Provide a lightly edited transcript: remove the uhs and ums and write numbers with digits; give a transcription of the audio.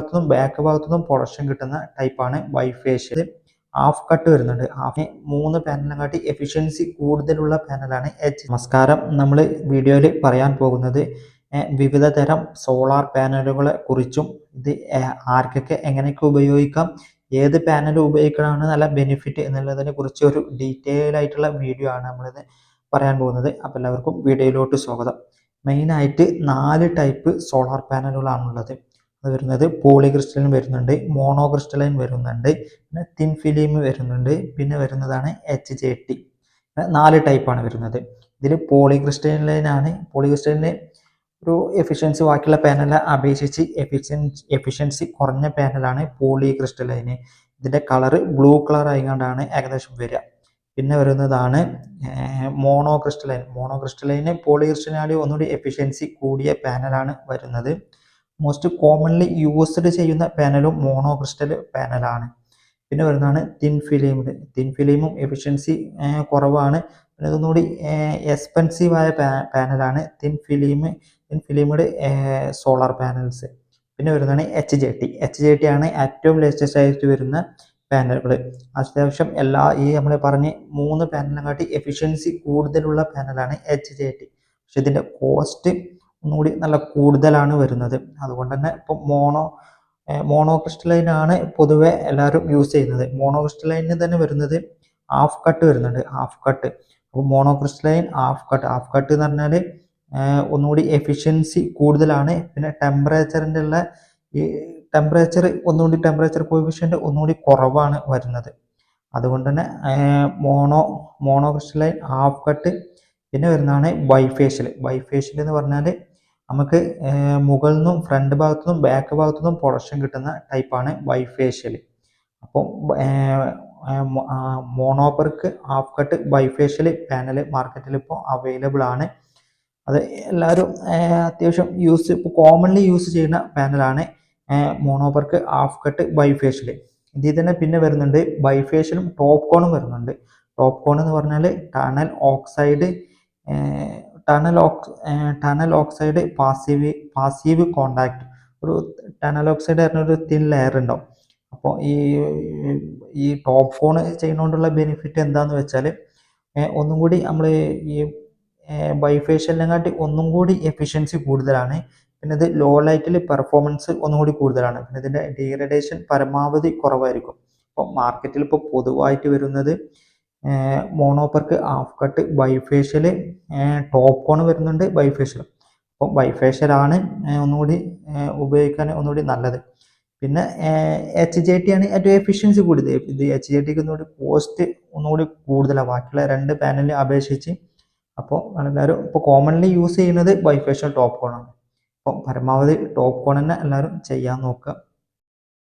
ഭാഗത്തുനിന്നും ബാക്ക് ഭാഗത്തുനിന്നും പ്രൊഡക്ഷൻ കിട്ടുന്ന ടൈപ്പാണ് ബൈഫേഷ്യൽ. ഹാഫ് കട്ട് വരുന്നുണ്ട്. 3 പാനലിനെ കാട്ടി എഫിഷ്യൻസി കൂടുതലുള്ള പാനലാണ് എച്ച്. നമസ്കാരം, നമ്മൾ വീഡിയോയിൽ പറയാൻ പോകുന്നത് വിവിധ തരം സോളാർ പാനലുകളെ കുറിച്ചും ഇത് ആർക്കൊക്കെ എങ്ങനെയൊക്കെ ഉപയോഗിക്കാം, ഏത് പാനൽ ഉപയോഗിക്കണമെന്ന് നല്ല ബെനിഫിറ്റ് എന്നുള്ളതിനെ കുറിച്ച് ഒരു ഡീറ്റെയിൽ ആയിട്ടുള്ള വീഡിയോ ആണ് നമ്മളിത് പറയാൻ പോകുന്നത്. അപ്പോൾ എല്ലാവർക്കും വീഡിയോയിലോട്ട് സ്വാഗതം. മെയിനായിട്ട് 4 ടൈപ്പ് സോളാർ പാനലുകളാണുള്ളത്. അത് വരുന്നത് പോളിക്രിസ്റ്റലൈൻ വരുന്നുണ്ട്, മോണോക്രിസ്റ്റലൈൻ വരുന്നുണ്ട്, പിന്നെ തിൻ ഫിലിം വരുന്നുണ്ട്, പിന്നെ വരുന്നതാണ് HJT. 4 ടൈപ്പാണ് വരുന്നത്. ഇതിൽ പോളിക്രിസ്റ്റലൈനാണ്. പോളിക്രിസ്റ്റലൈന് ഒരു എഫിഷ്യൻസി ബാക്കിയുള്ള പാനലെ അപേക്ഷിച്ച് എഫിഷ്യൻസി കുറഞ്ഞ പാനലാണ് പോളിക്രിസ്റ്റലൈന്. ഇതിൻ്റെ കളറ് ബ്ലൂ കളർ ആയിക്കൊണ്ടാണ് ഏകദേശം വരിക. പിന്നെ വരുന്നതാണ് മോണോക്രിസ്റ്റലൈൻ. മോണോക്രിസ്റ്റലൈന് പോളിക്രിസ്റ്റലൈനാണ് ഒന്നുകൂടി എഫിഷ്യൻസി കൂടിയ പാനലാണ് വരുന്നത്. മോസ്റ്റ് കോമൺലി യൂസ്ഡ് ചെയ്യുന്ന പാനലും മോണോക്രിസ്റ്റൽ പാനലാണ്. പിന്നെ വരുന്നതാണ് തിൻ ഫിലിം. തിൻ ഫിലിമും എഫിഷ്യൻസി കുറവാണ്. പിന്നെ ഇതൊന്നുകൂടി എക്സ്പെൻസീവായ പാനലാണ് തിൻ ഫിലിമുടെ സോളാർ പാനൽസ്. പിന്നെ വരുന്നതാണ് HJT ആണ് ഏറ്റവും ലേറ്റസ്റ്റ് ആയിട്ട് വരുന്ന പാനലുകൾ. അത്യാവശ്യം നമ്മൾ പറഞ്ഞ 3 പാനലിനെ കാട്ടി എഫിഷ്യൻസി കൂടുതലുള്ള പാനലാണ് HJT. പക്ഷെ ഇതിൻ്റെ കോസ്റ്റ് ഒന്നുകൂടി നല്ല കൂടുതലാണ് വരുന്നത്. അതുകൊണ്ട് തന്നെ ഇപ്പം മോണോക്രിസ്റ്റലൈൻ ആണ് പൊതുവെ എല്ലാവരും യൂസ് ചെയ്യുന്നത്. മോണോക്രിസ്റ്റലൈനിന് തന്നെ വരുന്നത് ഹാഫ് കട്ട് വരുന്നുണ്ട്. ഹാഫ് കട്ട് അപ്പോൾ മോണോക്രിസ്റ്റലൈൻ ഹാഫ് കട്ട് എന്ന് പറഞ്ഞാൽ ഒന്നുകൂടി എഫിഷ്യൻസി കൂടുതലാണ്. പിന്നെ ടെമ്പറേച്ചർ കോഫിഷ്യന്റ് ഒന്നുകൂടി കുറവാണ് വരുന്നത്. അതുകൊണ്ട് തന്നെ മോണോക്രിസ്റ്റലൈൻ ഹാഫ് കട്ട്. പിന്നെ വരുന്നതാണ് ബൈഫേഷ്യൽ എന്ന് പറഞ്ഞാൽ നമുക്ക് മുകളിൽ നിന്നും ഫ്രണ്ട് ഭാഗത്തു നിന്നും ബാക്ക് ഭാഗത്തു നിന്നും പ്രൊഡക്ഷൻ കിട്ടുന്ന ടൈപ്പാണ് ബൈഫേഷ്യൽ. അപ്പോൾ mono PERC half cut bifacial panel മാർക്കറ്റിൽ ഇപ്പോൾ അവൈലബിൾ ആണ്. അത് എല്ലാവരും അത്യാവശ്യം ഇപ്പോൾ കോമൺലി യൂസ് ചെയ്യുന്ന പാനലാണ് മോണോപ്പർക്ക് ഹാഫ് കട്ട് ബൈഫേഷ്യൽ. ഇതിൽ തന്നെ പിന്നെ വരുന്നുണ്ട് ബൈഫേഷ്യലും ടോപ്പ് കോണും വരുന്നുണ്ട്. ടോപ്പ് കോൺ എന്ന് പറഞ്ഞാൽ ടണൽ ഓക്സൈഡ് പാസീവ് കോണ്ടാക്ട്. ഒരു ടണൽ ഓക്സൈഡ് പറഞ്ഞൊരു തിൻ ലെയർ ഉണ്ടാവും. അപ്പോൾ ഈ ടോപ്പ് കോൺ ചെയ്യുന്നതുകൊണ്ടുള്ള ബെനിഫിറ്റ് എന്താണെന്ന് വെച്ചാൽ ഒന്നും കൂടി നമ്മൾ ഈ ബൈഫേഷ്യലിനെക്കാട്ടി ഒന്നും കൂടി എഫിഷ്യൻസി കൂടുതലാണ്. പിന്നെ ഇത് ലോ ലൈറ്റിൽ പെർഫോമൻസ് ഒന്നും കൂടി കൂടുതലാണ്. പിന്നെ ഇതിൻ്റെ ഡീഗ്രഡേഷൻ പരമാവധി കുറവായിരിക്കും. അപ്പോൾ മാർക്കറ്റിൽ ഇപ്പോൾ പൊതുവായിട്ട് വരുന്നത് mono PERC half cut bifacial, TOPCon വരുന്നുണ്ട്, ബൈഫേഷ്യൽ. അപ്പോൾ ബൈഫേഷ്യലാണ് ഒന്നുകൂടി ഉപയോഗിക്കാൻ ഒന്നുകൂടി നല്ലത്. പിന്നെ HJT ആണ് ഏറ്റവും എഫിഷ്യൻസി കൂടുതൽ. ഇത് HJTക്ക് ഒന്നുകൂടി കോസ്റ്റ് ഒന്നുകൂടി കൂടുതലാണ് ബാക്കിയുള്ള 2 പാനലിനെ അപേക്ഷിച്ച്. അപ്പോൾ എല്ലാവരും ഇപ്പോൾ കോമൺലി യൂസ് ചെയ്യുന്നത് ബൈഫേഷ്യൽ ടോപ്പ് കോണാണ്. അപ്പോൾ പരമാവധി ടോപ്പ് കോൺ തന്നെ എല്ലാവരും ചെയ്യാൻ നോക്കുക.